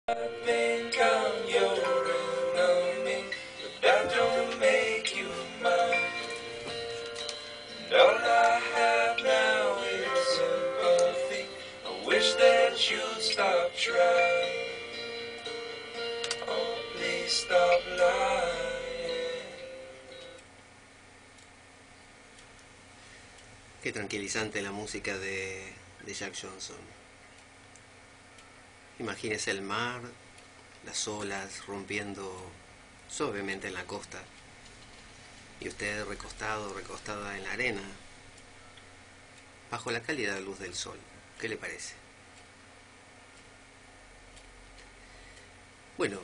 I think I'm your enemy, but that don't make you mine. And all I have now is sympathy. I wish that you'd stop trying. Oh, please stop lying. Qué tranquilizante la música de Jack Johnson. Imagínese el mar, las olas rompiendo suavemente en la costa y usted recostado, recostada en la arena, bajo la cálida luz del sol. ¿Qué le parece? Bueno,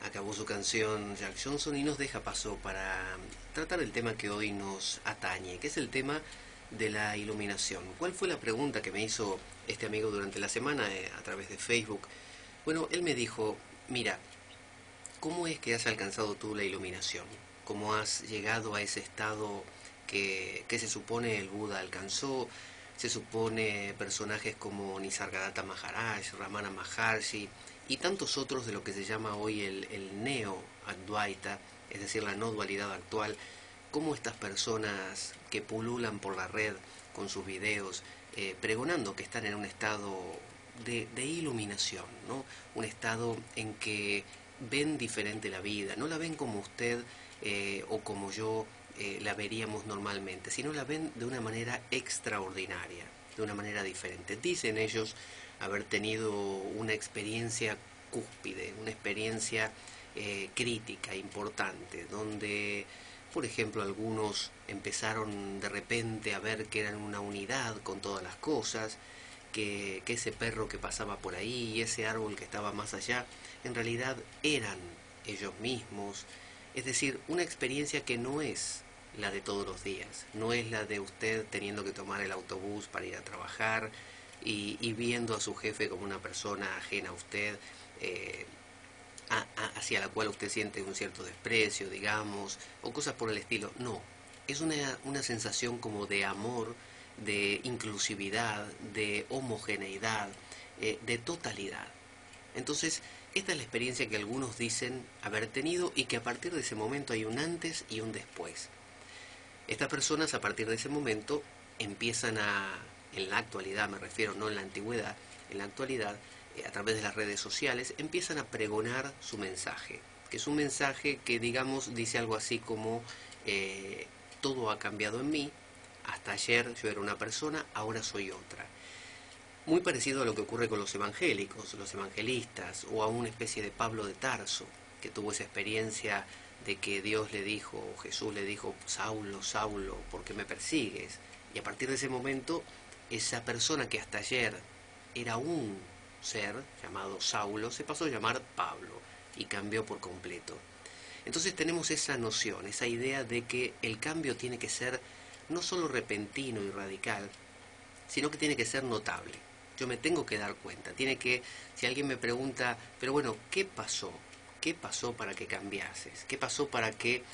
acabó su canción Jack Johnson y nos deja paso para tratar el tema que hoy nos atañe, que es el tema de la iluminación. ¿Cuál fue la pregunta que me hizo este amigo durante la semana a través de Facebook? Bueno, él me dijo, mira, ¿cómo es que has alcanzado tú la iluminación? ¿Cómo has llegado a ese estado que se supone el Buda alcanzó? Se supone personajes como Nisargadatta Maharaj, Ramana Maharshi y tantos otros de lo que se llama hoy el neo-advaita, es decir, la no dualidad actual. Cómo estas personas que pululan por la red con sus videos, pregonando que están en un estado de iluminación, ¿no? Un estado en que ven diferente la vida, no la ven como usted o como yo la veríamos normalmente, sino la ven de una manera extraordinaria, de una manera diferente. Dicen ellos haber tenido una experiencia cúspide, una experiencia crítica, importante, donde, por ejemplo, algunos empezaron de repente a ver que eran una unidad con todas las cosas, que ese perro que pasaba por ahí y ese árbol que estaba más allá, en realidad eran ellos mismos. Es decir, una experiencia que no es la de todos los días, no es la de usted teniendo que tomar el autobús para ir a trabajar y viendo a su jefe como una persona ajena a usted, eh, hacia la cual usted siente un cierto desprecio, digamos, o cosas por el estilo. No, es una sensación como de amor, de inclusividad, de homogeneidad, de totalidad. Entonces, esta es la experiencia que algunos dicen haber tenido y que a partir de ese momento hay un antes y un después. Estas personas a partir de ese momento empiezan en la actualidad me refiero, no en la antigüedad, en la actualidad, a través de las redes sociales, empiezan a pregonar su mensaje, que es un mensaje que digamos dice algo así como todo ha cambiado en mí, hasta ayer yo era una persona, ahora soy otra. Muy parecido a lo que ocurre con los evangélicos, los evangelistas, o a una especie de Pablo de Tarso, que tuvo esa experiencia de que Dios le dijo, o Jesús le dijo, Saulo, Saulo, ¿por qué me persigues? Y a partir de ese momento, esa persona que hasta ayer era un ser llamado Saulo, se pasó a llamar Pablo y cambió por completo. Entonces tenemos esa noción, esa idea de que el cambio tiene que ser no solo repentino y radical, sino que tiene que ser notable. Yo me tengo que dar cuenta, tiene que, si alguien me pregunta, pero bueno, ¿qué pasó? ¿Qué pasó para que cambiases? ¿Qué pasó para que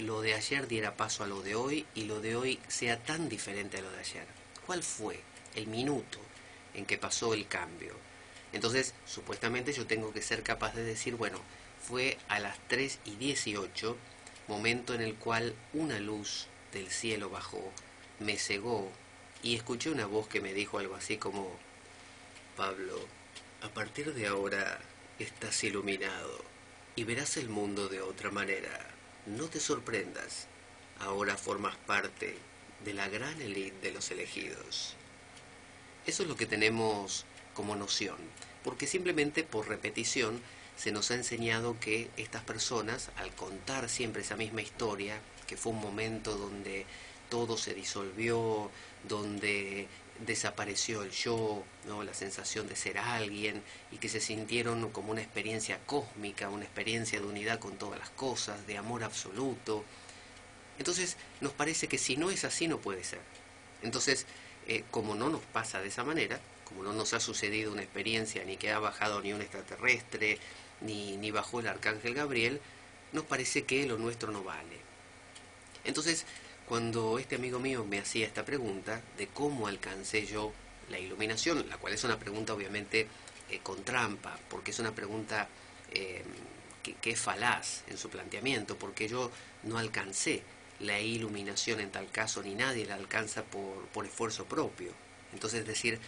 lo de ayer diera paso a lo de hoy y lo de hoy sea tan diferente a lo de ayer? ¿Cuál fue el minuto en que pasó el cambio? Entonces, supuestamente yo tengo que ser capaz de decir, bueno, fue a las 3:18, momento en el cual una luz del cielo bajó, me cegó y escuché una voz que me dijo algo así como, Pablo, a partir de ahora estás iluminado y verás el mundo de otra manera. No te sorprendas, ahora formas parte de la gran élite de los elegidos. Eso es lo que tenemos como noción, porque simplemente por repetición se nos ha enseñado que estas personas, al contar siempre esa misma historia, que fue un momento donde todo se disolvió, donde desapareció el yo, ¿no? La sensación de ser alguien y que se sintieron como una experiencia cósmica, una experiencia de unidad con todas las cosas, de amor absoluto. Entonces nos parece que si no es así no puede ser. Entonces, como no nos pasa de esa manera, como no nos ha sucedido una experiencia ni que ha bajado ni un extraterrestre, ni bajó el arcángel Gabriel, nos parece que lo nuestro no vale. Entonces, cuando este amigo mío me hacía esta pregunta de cómo alcancé yo la iluminación, la cual es una pregunta obviamente con trampa, porque es una pregunta que es falaz en su planteamiento, porque yo no alcancé la iluminación en tal caso, ni nadie la alcanza por esfuerzo propio. Entonces decir,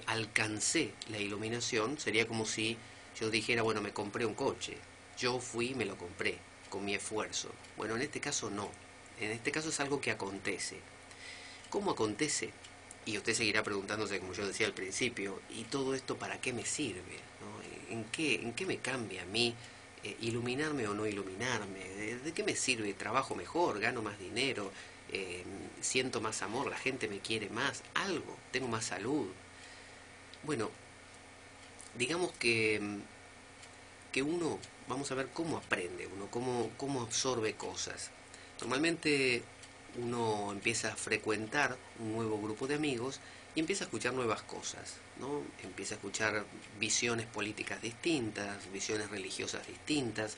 alcancé la iluminación sería como si yo dijera, bueno, me compré un coche, yo fui y me lo compré con mi esfuerzo. Bueno, en este caso no, en este caso es algo que acontece. ¿Cómo acontece? Y usted seguirá preguntándose, como yo decía al principio, ¿y todo esto para qué me sirve? ¿No? En qué me cambia a mí iluminarme o no iluminarme? De qué me sirve? ¿Trabajo mejor? ¿Gano más dinero? ¿Siento más amor? ¿La gente me quiere más? ¿Algo? ¿Tengo más salud? Bueno, digamos que uno, vamos a ver cómo aprende uno, cómo absorbe cosas. Normalmente uno empieza a frecuentar un nuevo grupo de amigos y empieza a escuchar nuevas cosas, ¿no? Empieza a escuchar visiones políticas distintas, visiones religiosas distintas,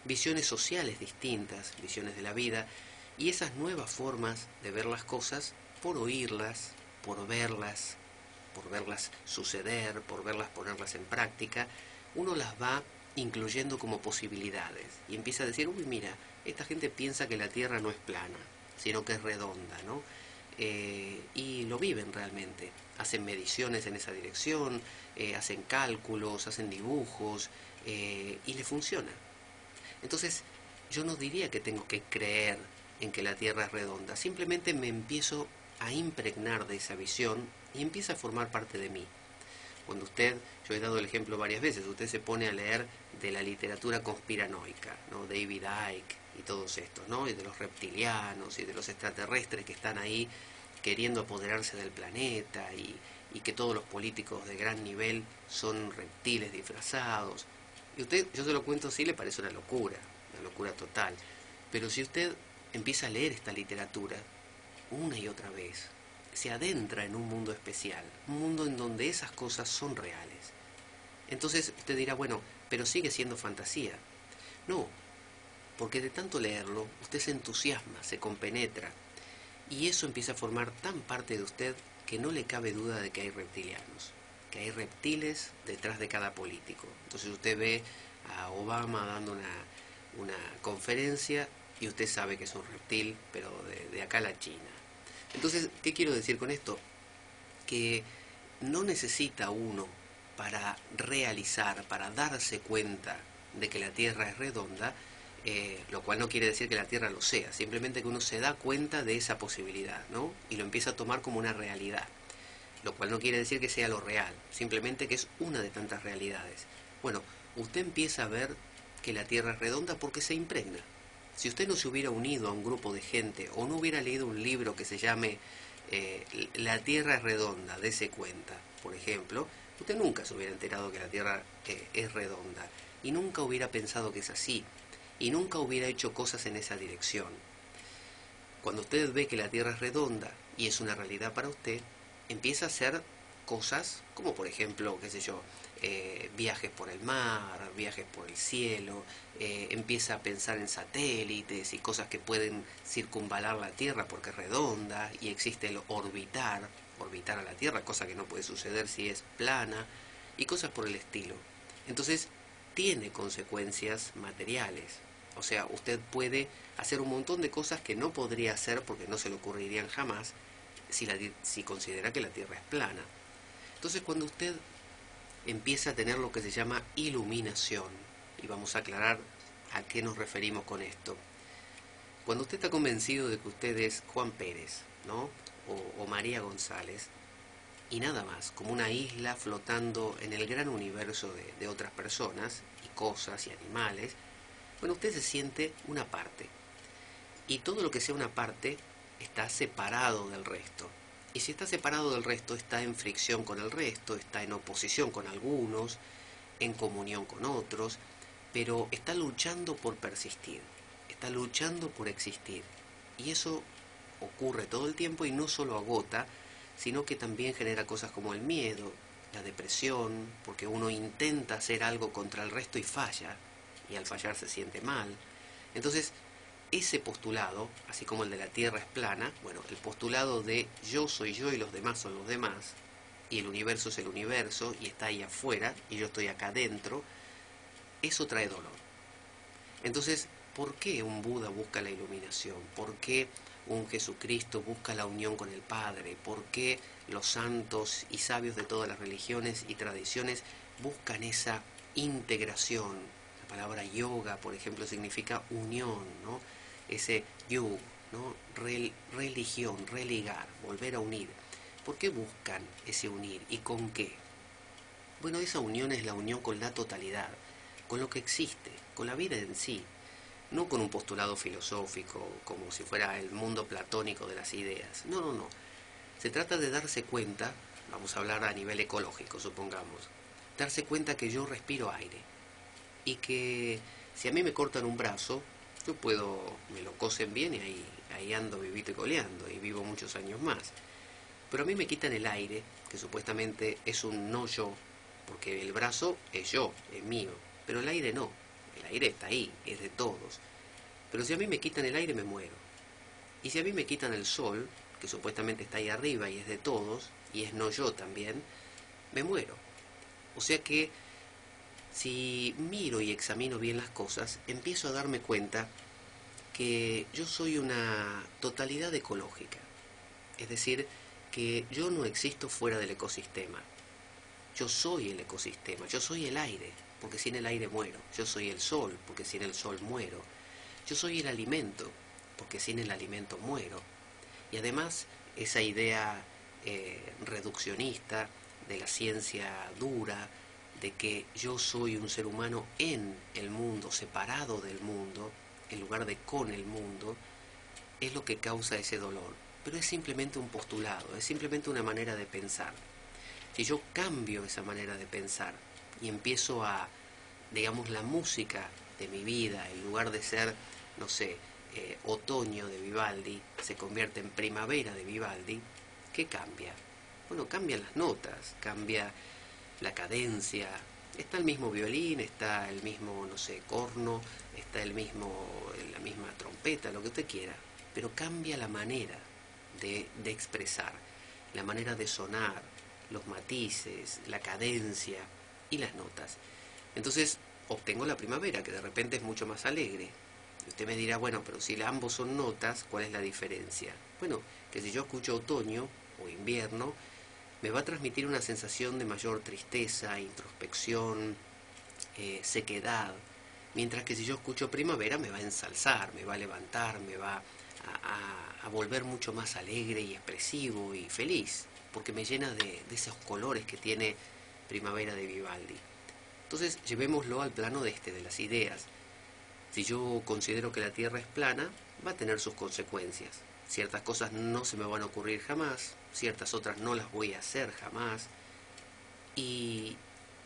visiones sociales distintas, visiones de la vida, y esas nuevas formas de ver las cosas, por oírlas, por verlas suceder, por verlas ponerlas en práctica, uno las va incluyendo como posibilidades y empieza a decir, uy, mira, esta gente piensa que la Tierra no es plana, sino que es redonda, ¿no? Y lo viven realmente, hacen mediciones en esa dirección, hacen cálculos, hacen dibujos, y le funciona. Entonces, yo no diría que tengo que creer en que la Tierra es redonda, simplemente me empiezo a impregnar de esa visión y empieza a formar parte de mí. Cuando usted, yo he dado el ejemplo varias veces, usted se pone a leer de la literatura conspiranoica, ¿no? David Icke y todos estos, ¿no? Y de los reptilianos y de los extraterrestres que están ahí queriendo apoderarse del planeta y que todos los políticos de gran nivel son reptiles disfrazados. Y usted, yo se lo cuento así, le parece una locura total. Pero si usted empieza a leer esta literatura una y otra vez, se adentra en un mundo especial, un mundo en donde esas cosas son reales. Entonces usted dirá, bueno, pero sigue siendo fantasía. No, porque de tanto leerlo, usted se entusiasma, se compenetra, y eso empieza a formar tan parte de usted que no le cabe duda de que hay reptilianos, que hay reptiles detrás de cada político. Entonces usted ve a Obama dando una conferencia y usted sabe que es un reptil, pero de acá a la China. Entonces, ¿qué quiero decir con esto? Que no necesita uno para realizar, para darse cuenta de que la Tierra es redonda, lo cual no quiere decir que la Tierra lo sea, simplemente que uno se da cuenta de esa posibilidad, ¿no? Y lo empieza a tomar como una realidad, lo cual no quiere decir que sea lo real, simplemente que es una de tantas realidades. Bueno, usted empieza a ver que la Tierra es redonda porque se impregna. Si usted no se hubiera unido a un grupo de gente o no hubiera leído un libro que se llame La Tierra es redonda, dese cuenta, por ejemplo, usted nunca se hubiera enterado que la Tierra es redonda y nunca hubiera pensado que es así y nunca hubiera hecho cosas en esa dirección. Cuando usted ve que la Tierra es redonda y es una realidad para usted, empieza a hacer cosas como por ejemplo, qué sé yo, viajes por el mar, viajes por el cielo, empieza a pensar en satélites y cosas que pueden circunvalar la Tierra porque es redonda y existe el orbitar a la Tierra, cosa que no puede suceder si es plana y cosas por el estilo. Entonces, tiene consecuencias materiales. O sea, usted puede hacer un montón de cosas que no podría hacer porque no se le ocurrirían jamás si considera que la Tierra es plana. Entonces, cuando usted empieza a tener lo que se llama iluminación, y vamos a aclarar a qué nos referimos con esto. Cuando usted está convencido de que usted es Juan Pérez, ¿no? O María González, y nada más, como una isla flotando en el gran universo de otras personas, y cosas, y animales, bueno, usted se siente una parte. Y todo lo que sea una parte está separado del resto. Y si está separado del resto, está en fricción con el resto, está en oposición con algunos, en comunión con otros, pero está luchando por persistir, está luchando por existir. Y eso ocurre todo el tiempo y no solo agota, sino que también genera cosas como el miedo, la depresión, porque uno intenta hacer algo contra el resto y falla, y al fallar se siente mal. Entonces, ese postulado, así como el de la Tierra es plana, bueno, el postulado de yo soy yo y los demás son los demás, y el universo es el universo y está ahí afuera y yo estoy acá adentro, eso trae dolor. Entonces, ¿por qué un Buda busca la iluminación? ¿Por qué un Jesucristo busca la unión con el Padre? ¿Por qué los santos y sabios de todas las religiones y tradiciones buscan esa integración? La palabra yoga, por ejemplo, significa unión, ¿no? Ese yug, ¿no? Religión, religar, volver a unir. ¿Por qué buscan ese unir y con qué? Bueno, esa unión es la unión con la totalidad, con lo que existe, con la vida en sí, no con un postulado filosófico, como si fuera el mundo platónico de las ideas. No, no, no. Se trata de darse cuenta, vamos a hablar a nivel ecológico, supongamos, darse cuenta que yo respiro aire y que si a mí me cortan un brazo, yo puedo, me lo cosen bien y ahí ando vivito y coleando y vivo muchos años más. Pero a mí me quitan el aire, que supuestamente es un no yo, porque el brazo es yo, es mío, pero el aire no. El aire está ahí, es de todos. Pero si a mí me quitan el aire, me muero. Y si a mí me quitan el sol, que supuestamente está ahí arriba y es de todos, y es no yo también, me muero. O sea que si miro y examino bien las cosas, empiezo a darme cuenta que yo soy una totalidad ecológica. Es decir, que yo no existo fuera del ecosistema. Yo soy el ecosistema, yo soy el aire, porque sin el aire muero. Yo soy el sol, porque sin el sol muero. Yo soy el alimento, porque sin el alimento muero. Y además, esa idea reduccionista de la ciencia dura, de que yo soy un ser humano en el mundo, separado del mundo, en lugar de con el mundo, es lo que causa ese dolor. Pero es simplemente un postulado, es simplemente una manera de pensar. Si yo cambio esa manera de pensar y empiezo a, digamos, la música de mi vida, en lugar de ser, no sé, otoño de Vivaldi, se convierte en primavera de Vivaldi, ¿qué cambia? Bueno, cambian las notas, cambia la cadencia, está el mismo violín, está el mismo, no sé, corno, está la misma trompeta, lo que usted quiera, pero cambia la manera de expresar, la manera de sonar, los matices, la cadencia y las notas. Entonces obtengo la primavera, que de repente es mucho más alegre. Y usted me dirá, bueno, pero si ambos son notas, ¿cuál es la diferencia? Bueno, que si yo escucho otoño o invierno, me va a transmitir una sensación de mayor tristeza, introspección, sequedad, mientras que si yo escucho primavera me va a ensalzar, me va a levantar, me va a volver mucho más alegre y expresivo y feliz, porque me llena de esos colores que tiene Primavera de Vivaldi. Entonces llevémoslo al plano de las ideas. Si yo considero que la Tierra es plana, va a tener sus consecuencias. Ciertas cosas no se me van a ocurrir jamás, ciertas otras no las voy a hacer jamás. Y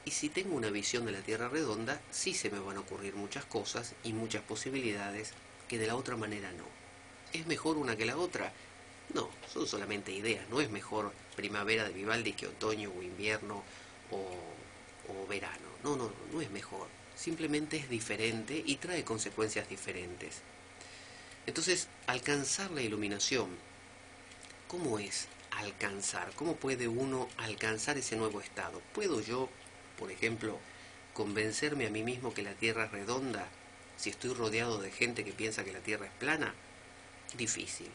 si tengo una visión de la Tierra redonda, sí se me van a ocurrir muchas cosas y muchas posibilidades que de la otra manera no. ¿Es mejor una que la otra? No, son solamente ideas. No es mejor primavera de Vivaldi que otoño o invierno o verano. No, no, no es mejor. Simplemente es diferente y trae consecuencias diferentes. Entonces, alcanzar la iluminación, ¿cómo es alcanzar? ¿Cómo puede uno alcanzar ese nuevo estado? ¿Puedo yo, por ejemplo, convencerme a mí mismo que la Tierra es redonda si estoy rodeado de gente que piensa que la Tierra es plana? Difícil.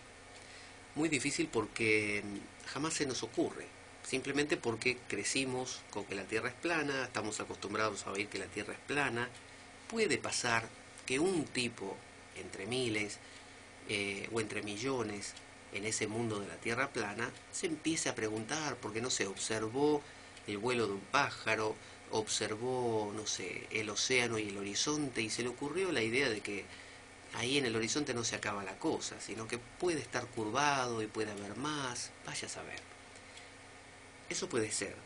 Muy difícil porque jamás se nos ocurre. Simplemente porque crecimos con que la Tierra es plana, estamos acostumbrados a oír que la Tierra es plana. Puede pasar que un tipo, entre miles o entre millones, en ese mundo de la Tierra plana, se empiece a preguntar, porque no sé, observó el vuelo de un pájaro, observó, no sé, el océano y el horizonte, y se le ocurrió la idea de que ahí en el horizonte no se acaba la cosa, sino que puede estar curvado y puede haber más, vaya a saber. Eso puede ser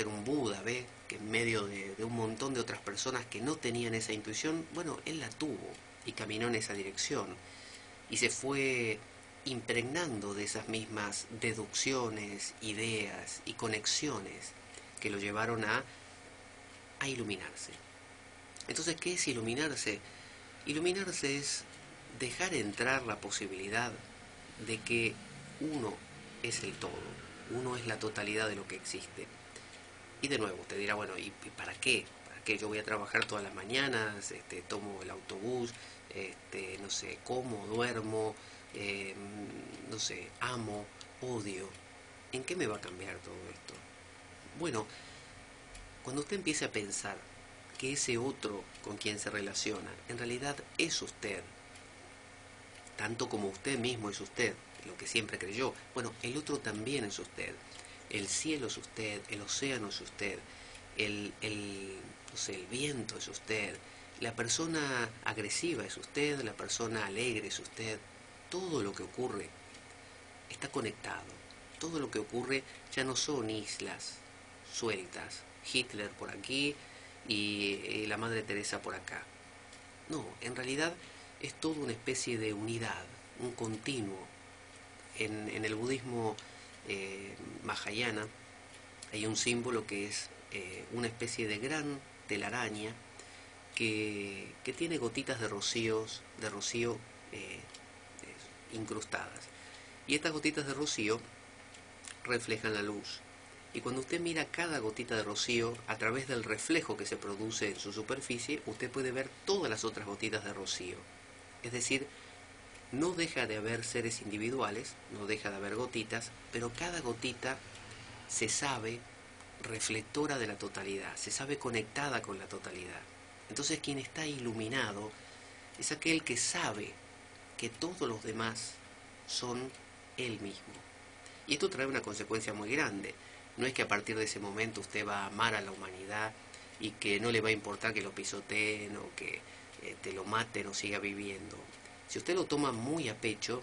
un Buda, ¿ve? Que en medio de un montón de otras personas que no tenían esa intuición, bueno, él la tuvo y caminó en esa dirección y se fue impregnando de esas mismas deducciones, ideas y conexiones que lo llevaron a iluminarse. Entonces, ¿qué es iluminarse? Iluminarse es dejar entrar la posibilidad de que uno es el todo. Uno es la totalidad de lo que existe. Y de nuevo, te dirá, bueno, ¿y para qué? ¿Para qué? Yo voy a trabajar todas las mañanas, tomo el autobús, no sé, como, duermo, eh, no sé, amo, odio. ¿En qué me va a cambiar todo esto? Bueno, cuando usted empiece a pensar que ese otro con quien se relaciona en realidad es usted, tanto como usted mismo es usted, lo que siempre creyó, bueno, el otro también es usted. El cielo es usted, el océano es usted, no sé, el viento es usted, la persona agresiva es usted, la persona alegre es usted. Todo lo que ocurre está conectado. Todo lo que ocurre ya no son islas sueltas, Hitler por aquí y la Madre Teresa por acá. No, en realidad es toda una especie de unidad, un continuo. En el budismo Mahayana hay un símbolo que es una especie de gran telaraña que tiene gotitas de rocío incrustadas. Y estas gotitas de rocío reflejan la luz. Y cuando usted mira cada gotita de rocío, a través del reflejo que se produce en su superficie, usted puede ver todas las otras gotitas de rocío. Es decir, no deja de haber seres individuales, no deja de haber gotitas, pero cada gotita se sabe reflectora de la totalidad, se sabe conectada con la totalidad. Entonces quien está iluminado es aquel que sabe que todos los demás son él mismo. Y esto trae una consecuencia muy grande. No es que a partir de ese momento usted va a amar a la humanidad y que no le va a importar que lo pisoteen o que te lo maten o siga viviendo. Si usted lo toma muy a pecho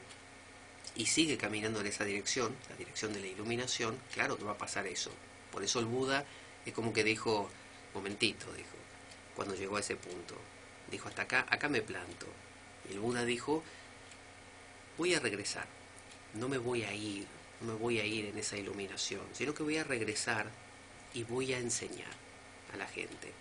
y sigue caminando en esa dirección, la dirección de la iluminación, claro que va a pasar eso. Por eso el Buda es como que dijo, momentito, dijo, cuando llegó a ese punto, dijo, hasta acá, acá me planto. Y el Buda dijo, voy a regresar, no me voy a ir, no me voy a ir en esa iluminación, sino que voy a regresar y voy a enseñar a la gente.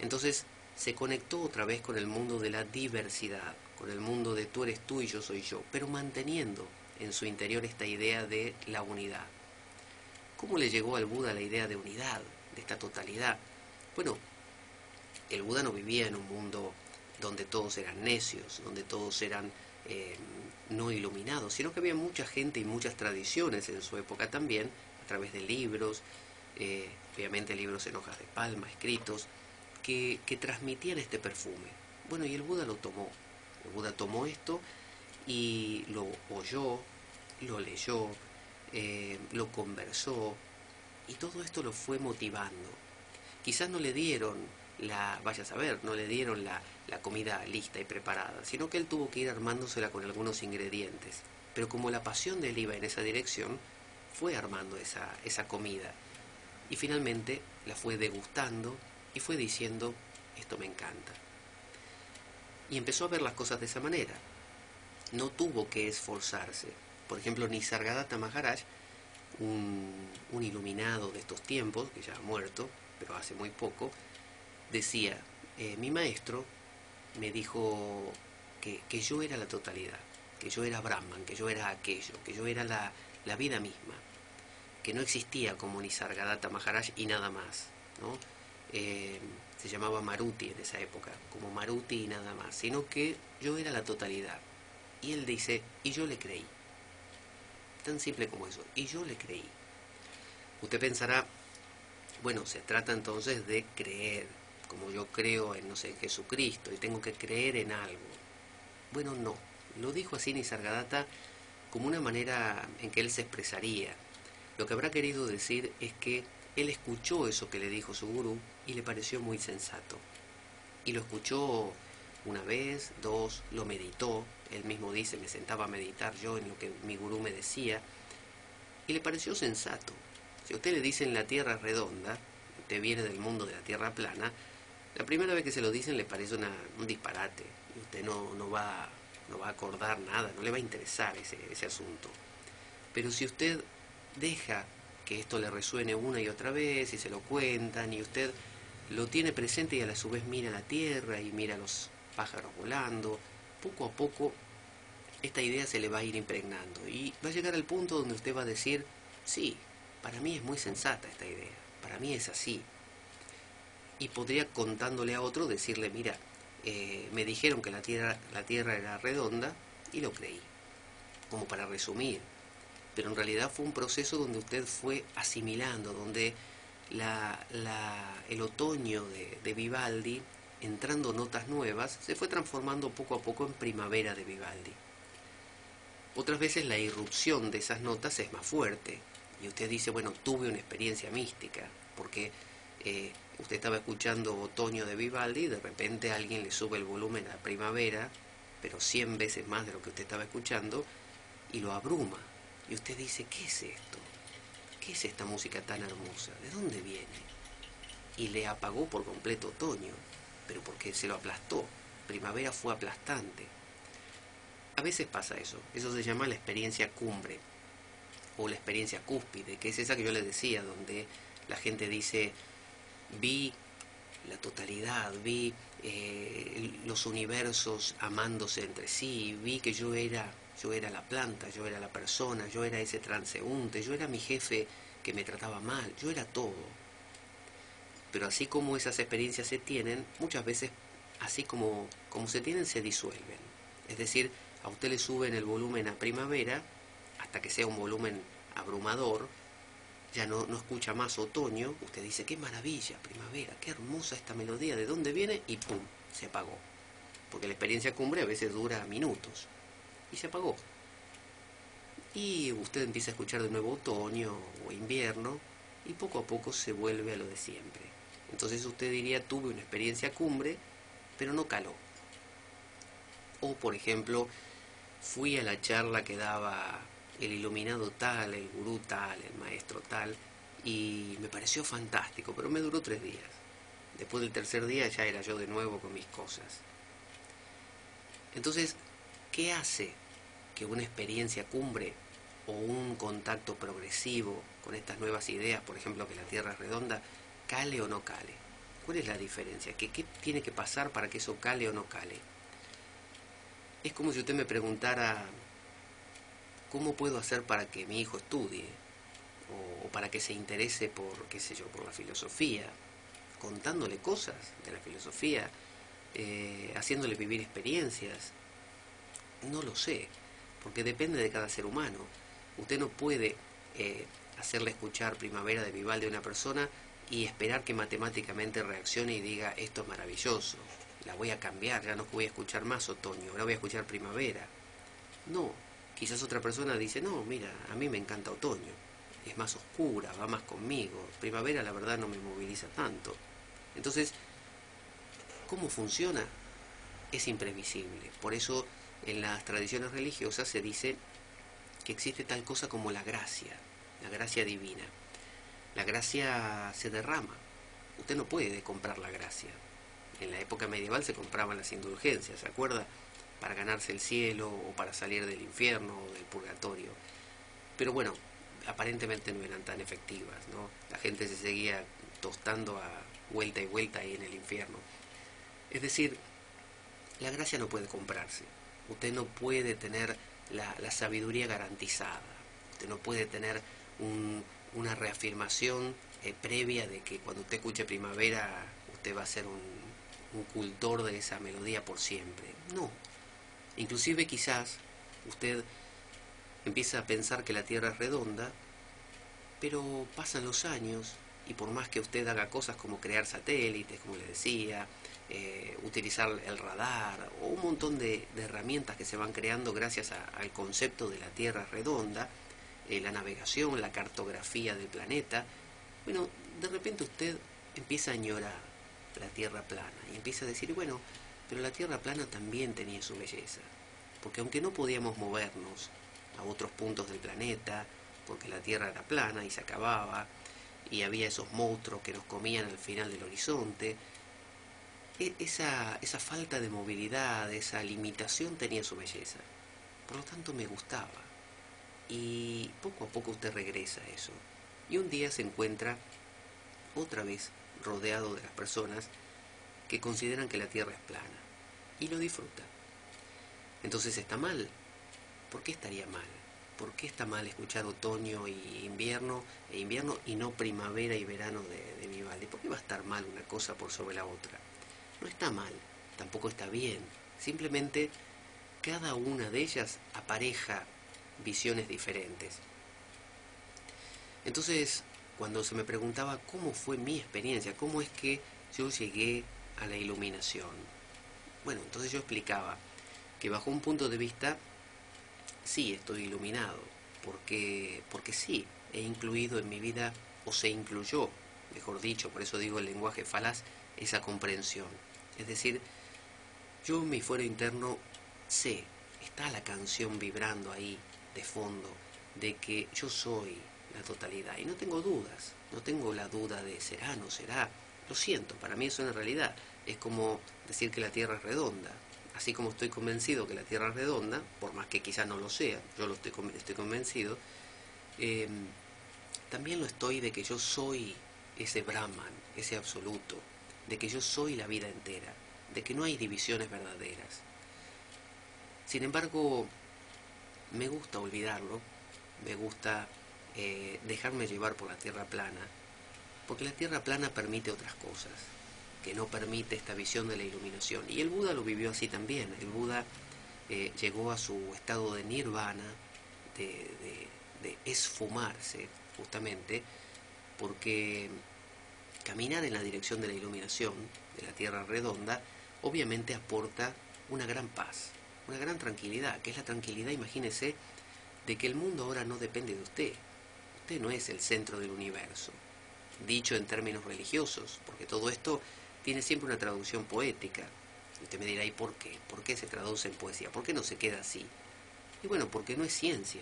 Entonces se conectó otra vez con el mundo de la diversidad, con el mundo de tú eres tú y yo soy yo, pero manteniendo en su interior esta idea de la unidad. ¿Cómo le llegó al Buda la idea de unidad, de esta totalidad? Bueno, el Buda no vivía en un mundo donde todos eran necios, donde todos eran no iluminados, sino que había mucha gente y muchas tradiciones en su época también, a través de libros, obviamente libros en hojas de palma, escritos, que transmitían este perfume. Bueno, y el Buda lo tomó. El Buda tomó esto y lo oyó, lo leyó, lo conversó, y todo esto lo fue motivando. Quizás no le dieron vaya a saber, no le dieron la comida lista y preparada, sino que él tuvo que ir armándosela con algunos ingredientes. Pero como la pasión de él iba en esa dirección, fue armando esa comida. Y finalmente la fue degustando y fue diciendo, esto me encanta. Y empezó a ver las cosas de esa manera. No tuvo que esforzarse. Por ejemplo, Nisargadatta Maharaj, un iluminado de estos tiempos, que ya ha muerto, pero hace muy poco, decía, mi maestro me dijo que yo era la totalidad, que yo era Brahman, que yo era aquello, que yo era la vida misma, que no existía como Nisargadatta Maharaj y nada más, ¿no? Se llamaba Maruti en esa época, como Maruti y nada más, sino que yo era la totalidad. Y él dice, y yo le creí. Tan simple como eso, y yo le creí. Usted pensará, bueno, se trata entonces de creer, como yo creo en, no sé, en Jesucristo, y tengo que creer en algo. Bueno, no. Lo dijo así Nisargadatta como una manera en que él se expresaría. Lo que habrá querido decir es que él escuchó eso que le dijo su gurú y le pareció muy sensato. Y lo escuchó una vez, dos, lo meditó. Él mismo dice, me sentaba a meditar yo en lo que mi gurú me decía, y le pareció sensato. Si a usted le dicen la tierra es redonda, usted viene del mundo de la tierra plana, la primera vez que se lo dicen le parece un disparate, y usted no va a acordar nada, no le va a interesar ese asunto. Pero si usted deja que esto le resuene una y otra vez y se lo cuentan y usted lo tiene presente y a la su vez mira la tierra y mira los pájaros volando, poco a poco esta idea se le va a ir impregnando y va a llegar al punto donde usted va a decir, sí, para mí es muy sensata esta idea, para mí es así. Y podría contándole a otro decirle, mira, me dijeron que la tierra era redonda y lo creí, como para resumir. Pero en realidad fue un proceso donde usted fue asimilando, donde el otoño de Vivaldi, entrando notas nuevas, se fue transformando poco a poco en primavera de Vivaldi. Otras veces la irrupción de esas notas es más fuerte y usted dice, bueno, tuve una experiencia mística, porque usted estaba escuchando otoño de Vivaldi y de repente alguien le sube el volumen a primavera, pero 100 veces más de lo que usted estaba escuchando, y lo abruma. Y usted dice, ¿qué es esto? ¿Qué es esta música tan hermosa? ¿De dónde viene? Y le apagó por completo otoño, pero porque se lo aplastó. Primavera fue aplastante. A veces pasa eso se llama la experiencia cumbre, o la experiencia cúspide, que es esa que yo le decía, donde la gente dice, vi la totalidad, vi los universos amándose entre sí, vi que yo era la planta, yo era la persona, yo era ese transeúnte, yo era mi jefe que me trataba mal, yo era todo. Pero así como esas experiencias se tienen, muchas veces, así como se tienen, se disuelven. Es decir, a usted le suben el volumen a primavera, hasta que sea un volumen abrumador, ya no escucha más otoño, usted dice, qué maravilla, primavera, qué hermosa esta melodía, ¿de dónde viene? Y ¡pum!, se apagó. Porque la experiencia cumbre a veces dura minutos, y se apagó. Y usted empieza a escuchar de nuevo otoño o invierno, y poco a poco se vuelve a lo de siempre. Entonces usted diría, tuve una experiencia cumbre, pero no caló. O, por ejemplo, fui a la charla que daba el iluminado tal, el gurú tal, el maestro tal, y me pareció fantástico, pero me duró 3 días. Después del tercer día ya era yo de nuevo con mis cosas. Entonces, ¿qué hace que una experiencia cumbre o un contacto progresivo con estas nuevas ideas, por ejemplo que la Tierra es redonda, cale o no cale? ¿Cuál es la diferencia? ¿Qué tiene que pasar para que eso cale o no cale? Es como si usted me preguntara, ¿cómo puedo hacer para que mi hijo estudie? O para que se interese por, qué sé yo, por la filosofía, contándole cosas de la filosofía, haciéndole vivir experiencias. No lo sé, porque depende de cada ser humano. Usted no puede hacerle escuchar Primavera de Vivaldi a una persona y esperar que matemáticamente reaccione y diga, esto es maravilloso, la voy a cambiar, ya no voy a escuchar más otoño, ahora voy a escuchar primavera. No, quizás otra persona dice, no, mira, a mí me encanta otoño, es más oscura, va más conmigo, primavera la verdad no me moviliza tanto. Entonces, ¿cómo funciona? Es imprevisible. Por eso en las tradiciones religiosas se dice que existe tal cosa como la gracia divina. La gracia se derrama. Usted no puede comprar la gracia. En la época medieval se compraban las indulgencias, ¿se acuerda? Para ganarse el cielo o para salir del infierno o del purgatorio. Pero bueno, aparentemente no eran tan efectivas, ¿no? La gente se seguía tostando a vuelta y vuelta ahí en el infierno. Es decir, la gracia no puede comprarse. Usted no puede tener la sabiduría garantizada. Usted no puede tener una reafirmación previa de que cuando usted escuche primavera usted va a ser un cultor de esa melodía por siempre. No. Inclusive quizás usted empieza a pensar que la Tierra es redonda, pero pasan los años y por más que usted haga cosas como crear satélites, como le decía, utilizar el radar o un montón de herramientas que se van creando gracias al concepto de la Tierra redonda, la navegación, la cartografía del planeta, bueno, de repente usted empieza a añorar la Tierra plana y empieza a decir, bueno, pero la Tierra plana también tenía su belleza, porque aunque no podíamos movernos a otros puntos del planeta, porque la Tierra era plana y se acababa, y había esos monstruos que nos comían al final del horizonte, esa falta de movilidad, esa limitación tenía su belleza. Por lo tanto me gustaba. Y poco a poco usted regresa a eso. Y un día se encuentra otra vez rodeado de las personas que consideran que la Tierra es plana. Y lo disfruta. Entonces está mal. ¿Por qué estaría mal? ¿por qué está mal escuchar otoño y invierno, y no primavera y verano de Vivaldi? ¿Por qué va a estar mal una cosa por sobre la otra? No está mal, tampoco está bien. Simplemente cada una de ellas apareja visiones diferentes. Entonces, cuando se me preguntaba cómo fue mi experiencia, cómo es que yo llegué a la iluminación, bueno, entonces yo explicaba que bajo un punto de vista sí estoy iluminado, porque sí, he incluido en mi vida, o se incluyó, mejor dicho, por eso digo el lenguaje falaz, esa comprensión. Es decir, yo en mi fuero interno sé, está la canción vibrando ahí de fondo, de que yo soy la totalidad. Y no tengo dudas, no tengo la duda de será, no será. Lo siento, para mí eso es una realidad. Es como decir que la Tierra es redonda. Así como estoy convencido que la Tierra es redonda, por más que quizás no lo sea, yo estoy convencido, eh, también lo estoy de que yo soy ese Brahman, ese absoluto, de que yo soy la vida entera, de que no hay divisiones verdaderas. Sin embargo, me gusta olvidarlo, me gusta dejarme llevar por la tierra plana, porque la tierra plana permite otras cosas, que no permite esta visión de la iluminación. Y el Buda lo vivió así también. El Buda llegó a su estado de nirvana, de esfumarse, justamente, porque caminar en la dirección de la iluminación, de la tierra redonda, obviamente aporta una gran paz, una gran tranquilidad, que es la tranquilidad, imagínese, de que el mundo ahora no depende de usted. Usted no es el centro del universo, dicho en términos religiosos, porque todo esto tiene siempre una traducción poética. Usted me dirá, ¿y por qué? ¿Por qué se traduce en poesía? ¿Por qué no se queda así? Y bueno, porque no es ciencia.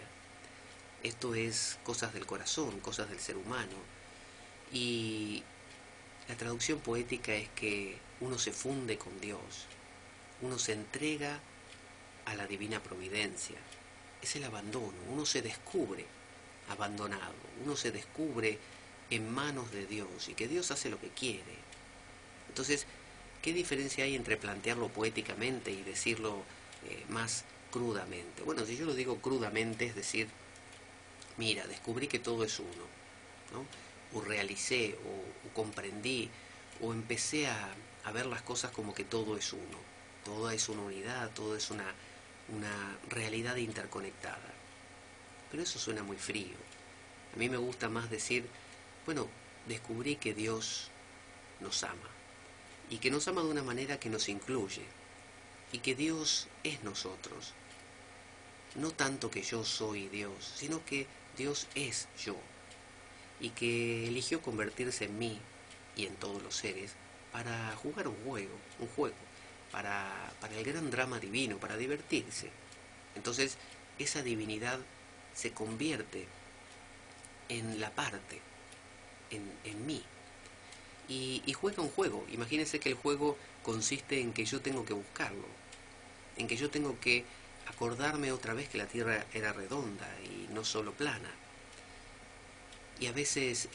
Esto es cosas del corazón, cosas del ser humano. Y la traducción poética es que uno se funde con Dios, uno se entrega a la divina providencia. Es el abandono, uno se descubre abandonado, uno se descubre en manos de Dios y que Dios hace lo que quiere. Entonces, ¿qué diferencia hay entre plantearlo poéticamente y decirlo más crudamente? Bueno, si yo lo digo crudamente, es decir, mira, descubrí que todo es uno, ¿no? O realicé, o comprendí, o empecé a ver las cosas como que todo es uno. Todo es una unidad, todo es una realidad interconectada. Pero eso suena muy frío. A mí me gusta más decir, bueno, descubrí que Dios nos ama. Y que nos ama de una manera que nos incluye. Y que Dios es nosotros. No tanto que yo soy Dios, sino que Dios es yo. Y que eligió convertirse en mí y en todos los seres para jugar un juego, para el gran drama divino, para divertirse. Entonces, esa divinidad se convierte en la parte, en mí. Y juega un juego. Imagínense que el juego consiste en que yo tengo que buscarlo, en que yo tengo que acordarme otra vez que la Tierra era redonda y no solo plana. Y a veces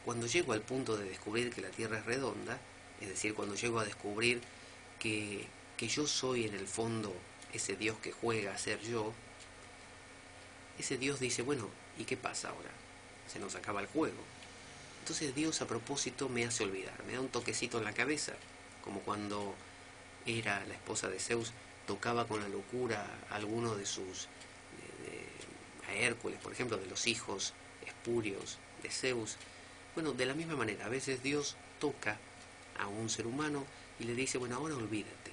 cuando llego al punto de descubrir que la Tierra es redonda, es decir, cuando llego a descubrir que yo soy en el fondo ese Dios que juega a ser yo, ese Dios dice, bueno, ¿y qué pasa ahora? Se nos acaba el juego. Entonces Dios a propósito me hace olvidar, me da un toquecito en la cabeza, como cuando Hera, la esposa de Zeus, tocaba con la locura a alguno de sus, a Hércules, por ejemplo, de los hijos espurios de Zeus. Bueno, de la misma manera, a veces Dios toca a un ser humano y le dice, bueno, ahora olvídate,